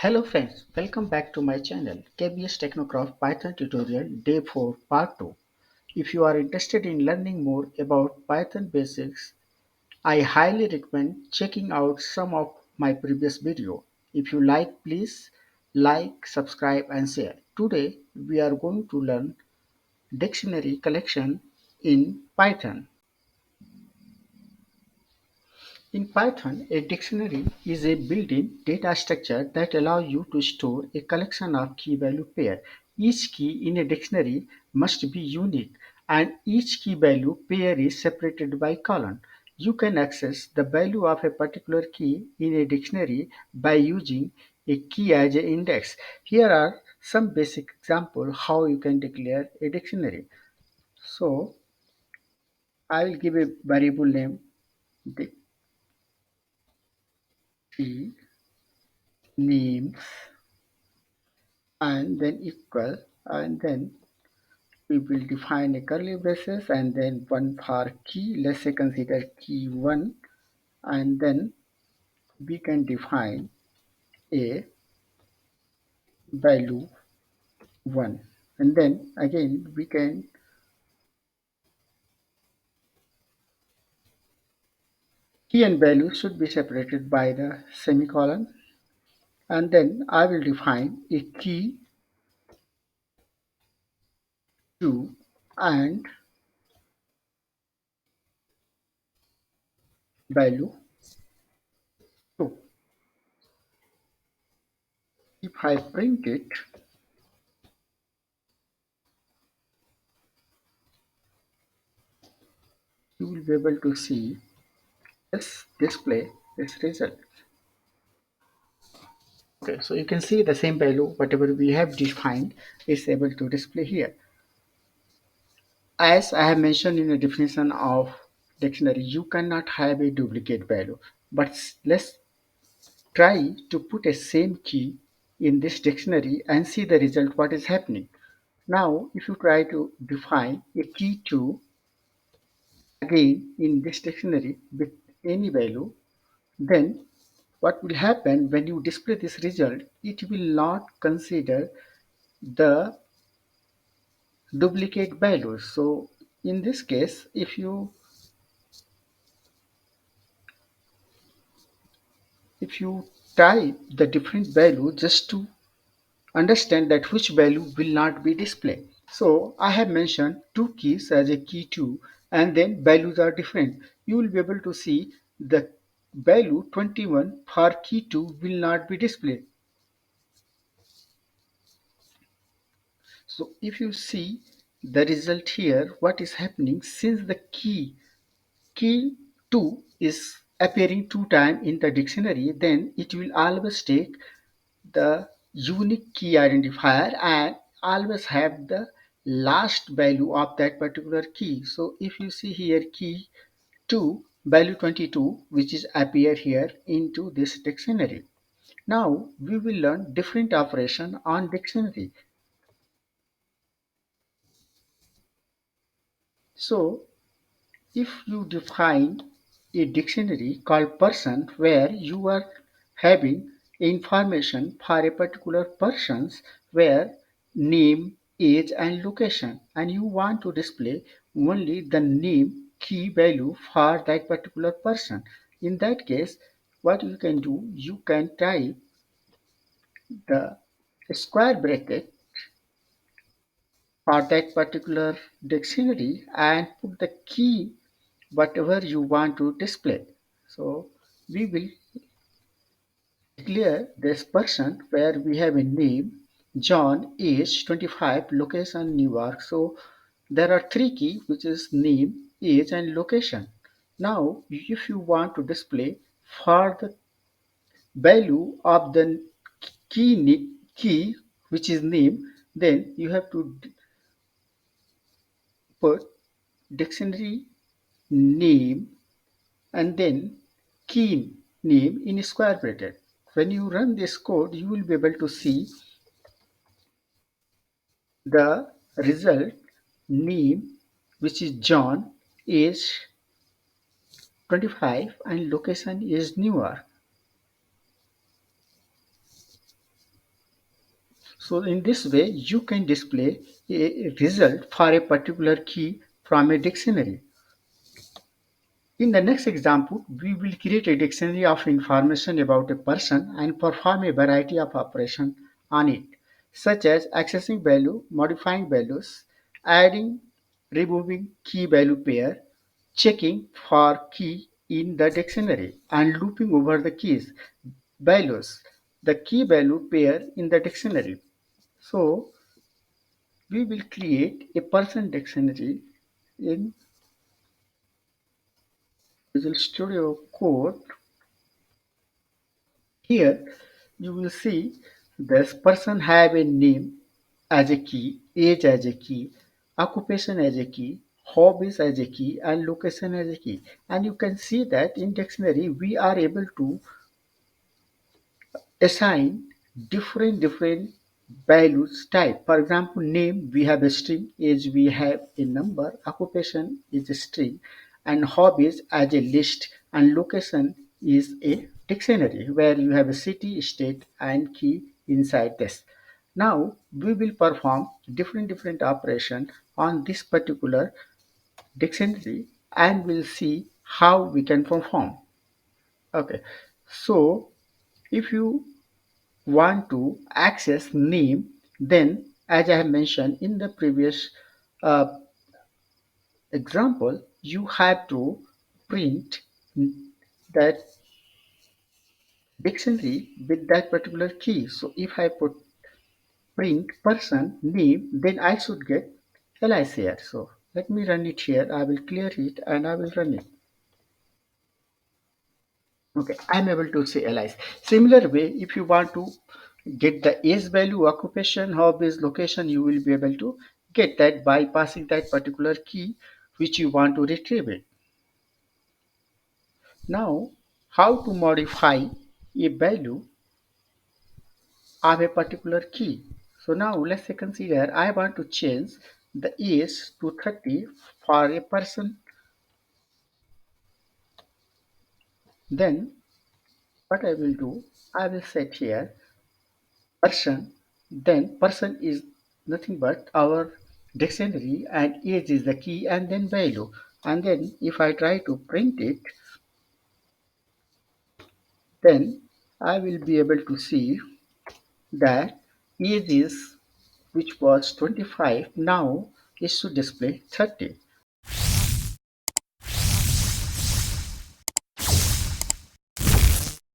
Hello friends, welcome back to my channel KBS Technocraft Python tutorial day 4 part 2. If you are interested in learning more about Python basics, I highly recommend checking out some of my previous video. If you like, please like, subscribe and share. Today we are going to learn dictionary collection in Python. In Python, a dictionary is a built-in data structure that allows you to store a collection of key-value pair. Each key in a dictionary must be unique, and each key-value pair is separated by colon. You can access the value of a particular key in a dictionary by using a key as an index. Here are some basic examples how you can declare a dictionary. So, I will give a variable name dictionary names and then equal, and then we will define a curly braces and then one for key. Let's say consider key 1, and then we can define a value 1, and then again we can key and value should be separated by the semicolon, and then I will define a key 2 and value 2. If I print it, you will be able to see this display this result. Okay, so you can see the same value, whatever we have defined is able to display here. As I have mentioned in the definition of dictionary, you cannot have a duplicate value. But let's try to put a same key in this dictionary and see the result what is happening. Now, if you try to define a key to again in this dictionary with any value, then what will happen when you display this result, it will not consider the duplicate values. So in this case, if you type the different value just to understand that which value will not be displayed. So I have mentioned two keys as a key 2, and then values are different. You will be able to see the value 21 for key 2 will not be displayed. So if you see the result here, what is happening, since the key 2 is appearing two times in the dictionary, then it will always take the unique key identifier and always have the last value of that particular key. So if you see here key 2 value 22, which is appear here into this dictionary. Now we will learn different operation on dictionary. So if you define a dictionary called person where you are having information for a particular persons where name, age and location, and you want to display only the name key value for that particular person, in that case what you can do, you can type the square bracket for that particular dictionary and put the key whatever you want to display. So we will declare this person where we have a name John, age 25, location Newark. So there are three key which is name, age and location. Now if you want to display for the value of the key which is name, then you have to put dictionary name and then key name in square bracket. When you run this code, you will be able to see the result name, which is John, age 25 and location is Newark. So in this way, you can display a result for a particular key from a dictionary. In the next example, we will create a dictionary of information about a person and perform a variety of operations on it, such as accessing value, modifying values, adding, removing key value pair, checking for key in the dictionary, and looping over the keys values, the key value pair in the dictionary. So we will create a person dictionary in Visual Studio Code. Here you will see this person have a name as a key, age as a key, occupation as a key, hobbies as a key, and location as a key. And you can see that in dictionary we are able to assign different values type. For example, name we have a string, age we have a number, occupation is a string, and hobbies as a list, and location is a dictionary where you have a city, state, and key inside this. Now we will perform different operation on this particular dictionary and we'll see how we can perform. Okay, so if you want to access name, then as I have mentioned in the previous uh, example, you have to print that dictionary with that particular key. So if I put print person name, then I should get ls here. So let me run it here. I will clear it and I will run it. Okay, I'm able to say ls. Similar way, if you want to get the age value, occupation, hobbies, location, you will be able to get that by passing that particular key which you want to retrieve it. Now, how to modify a value of a particular key? So now let's say consider I want to change the age to 30 for a person. Then what I will do, I will set here person, then person is nothing but our dictionary and age is the key and then value. And then if I try to print it, then I will be able to see that age is which was 25 now is to display 30.